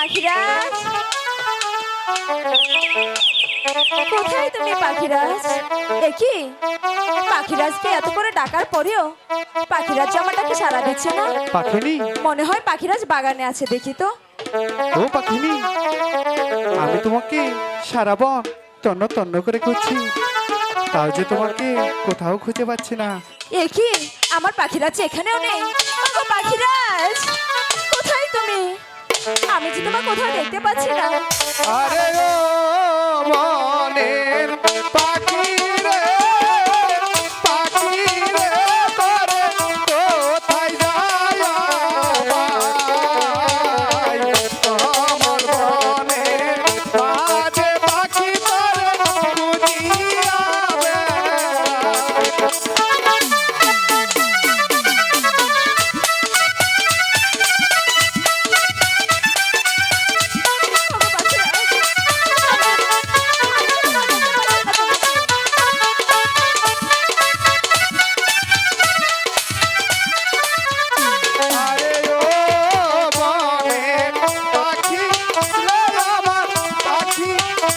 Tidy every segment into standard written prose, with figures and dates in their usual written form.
পাখিরাজ, কোথায় তুমি পাখিরাজ? দেখি পাখিরাজকে এত করে ডাকার পরেও পাখিরাজ আমাটাকে সাড়া দিচ্ছে না। পাখিনি, মনে হয় পাখিরাজ বাগানে আছে, দেখি তো। ও পাখিনি, আমি তোমাকে সারা বন তন্ন তন্ন করে খুঁজছি, তাও যে তোমাকে কোথাও খুঁজে পাচ্ছি না। এ কি, আমার পাখিরাজ এখানেও নেই। ওগো পাখিরাজ, কোথায় তুমি? আমি যে তোমার কোথাও দেখতে পাচ্ছি না। আরে ও মনের পাখি রে, পাখি রে, তোরে কোথায় যায় আমায়? আমার মনের মাঝে পাখি তোরে খুঁজিয়া বেড়ায়। ওগো পাখিরাজ, আরে ও মনের পাখি রে, আমার পাখি রে,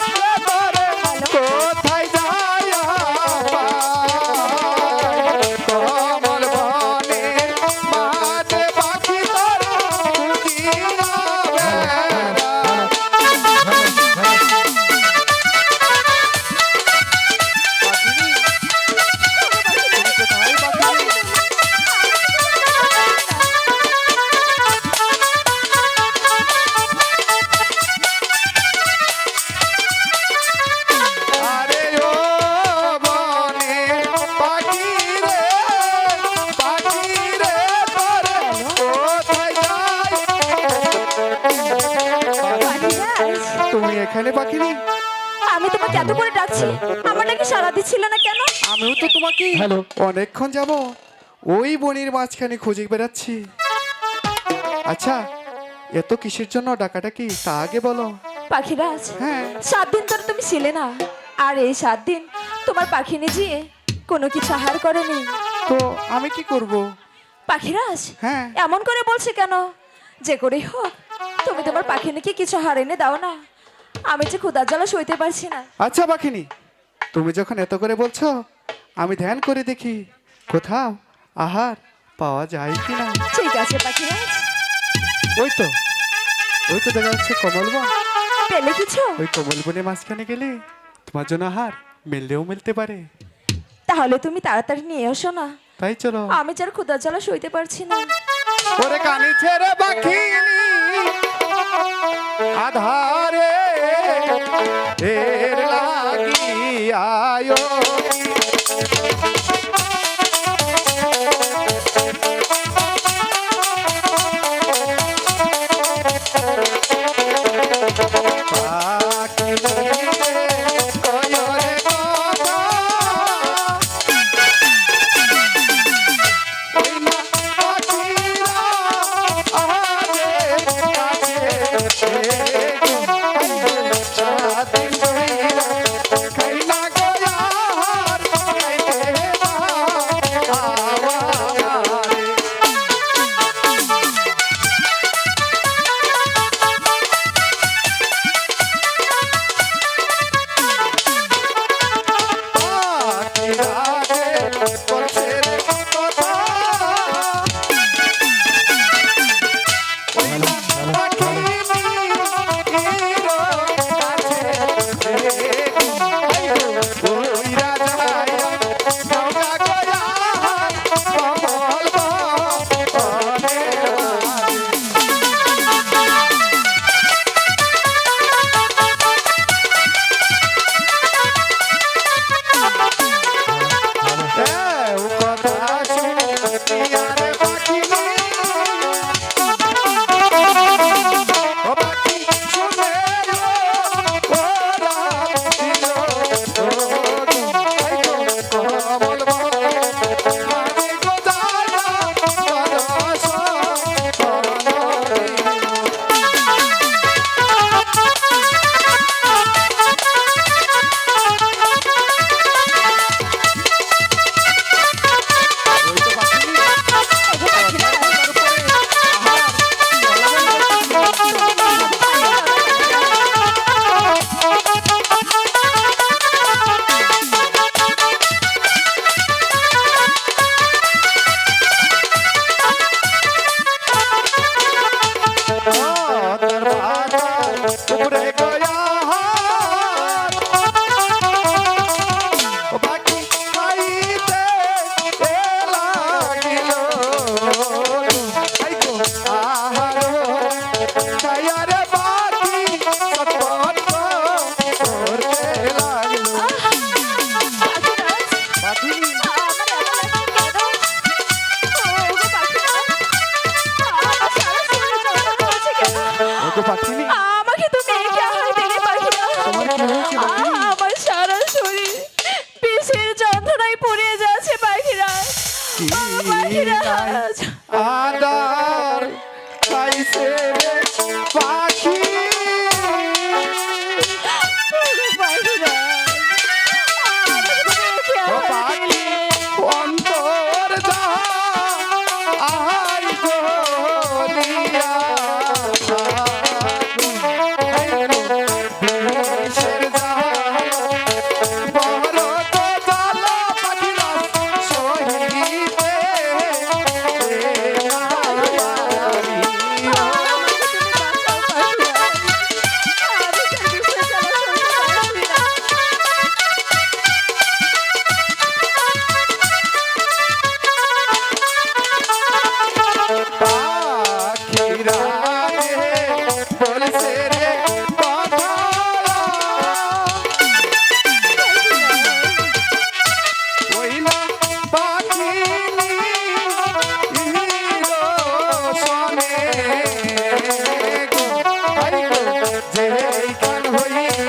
তোরে কোথায় যায় আমায়? কমল বনের মাঝে পাখি তোরে খুঁজিয়া বেড়ায়। কোথায় পাখি? আরে ও বনের পাখি রে, পাখি রে, তোরে কোথায় যায়? পাখিরাজ, তুমি এখানে পাখিনি? আমি তোমাকে এত করে ডাকছি, আমার নাকি সাড়া দিচ্ছিল না কেন? আমিও তো তোমাকে অনেকক্ষণ যাব ওই বনের মাঝখানে খুঁজে বেড়াচ্ছি। আচ্ছা, এত কিসের জন্য ডাকাডাকি তা আগে বলো। পাখিরাজ, হ্যাঁ, 7 দিন ধরে তুমি ছিলে না, আর এই 7 দিন তোমার পাখি নিজে কোনো কিছু আহার করেনি। তো আমি কি করব? পাখিরাজ, হ্যাঁ, এমন করে বলছে কেন? যে করেই হোক তুমি তোমার পাখিনিকে কিছু আহার এনে দাও না, আমি যে ক্ষুধার জ্বালা সইতে পারছি না। আচ্ছা পাখিনি, তুমি যখন এত করে বলছো, আমি ধ্যান করে দেখি কোথাও আহার পাওয়া যায় কিনা। ঠিক আছে পাখিরাজ, ওই তো, ওই তো দেখা যাচ্ছে কমল বন। পেলে কিছু? ওই কমল বনের মাঝখানে গেলে তোমার জন্য আহার মিললেও মিলতে পারে। তাহলে তুমি তাড়াতাড়ি নিয়ে এসো না, তাই চলো। আমি যার ক্ষুধার জ্বালা সইতে পারছি না। ওরে কানি ছেড়ে পাখিনি আধারে এর লাগি আয়ো। পাখি রে, কয়ো রে কথা, ওই না পাখিরা আহারে কাছে সারাদিন ধইরা খাই না গো আহার, খাইতে না আমারে। পাখিরা রে, বলছে রে কথা, ওই না পাখিনি ছায়ারে বাকি চটপট করতে লাগলো। পাখিরাজ, পাখিনি আমার এমন লাগছে কেন? ওগো পাখিরাজ, আমার সারা শরীরে যন্ত্রণা করছে কেন? ওগো পাখিনি আমাকে তুমি একে আহার দিলে পাখিরাজ। তোমার কি হয়েছে পাখিনি? আমার সারা শরীর বিষের যন্ত্রণায় পড়ে যাচ্ছে পাখিরাজ। কি পাখিরাজ, আদার খাইছে রে পাখি। পাখিরাজ, আমাকে তুমি একে ও আহার পাখি দিলে। অন্তর যা আহাই গলিয়া বিষের জাল বড় তো জ্বালা পাখিরা সহিতে আমাকে তুমি বাঁচাও পাখিরাজ। আমি যে বিষের জ্বালা সইতে পারছি না। পাখিরা রে বলছে রে কথা ওইলা পাখিনি ইরো সনে গো হাই গো যেই কান হইতে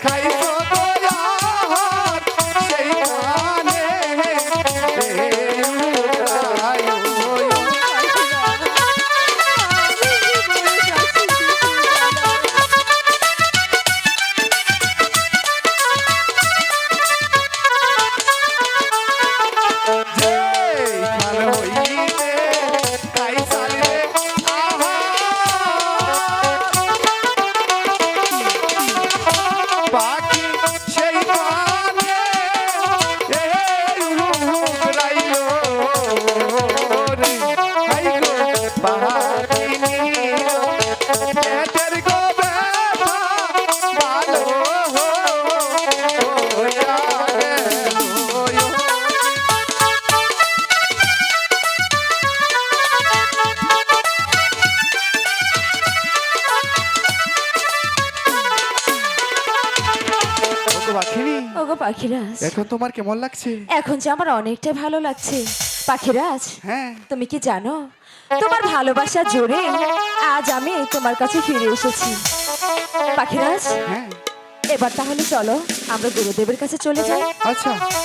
খাইছো দয়ার সেই কানে উড়াইও। যেইখান হইতে খাইছাল রে আহার পাখি সেই কানে উড়াইলো রে হাই গো পাখিনি পেটের গো ব্যথা ভালো হইয়া গেল। ওগো পাখিনি ওগো পাখিরাজ, এখন তোমার কেমন লাগছে? এখন যে আমার অনেকটাই ভালো লাগছে। পাখিরাজ, হ্যাঁ তুমি কি জানো তোমার ভালোবাসা জোরে আজ আমি তোমার কাছে ফিরে এসেছি। পাখিরাজ, হ্যাঁ এবার তাহলে চলো আমরা গুরুদেবের কাছে চলে যাই। আচ্ছা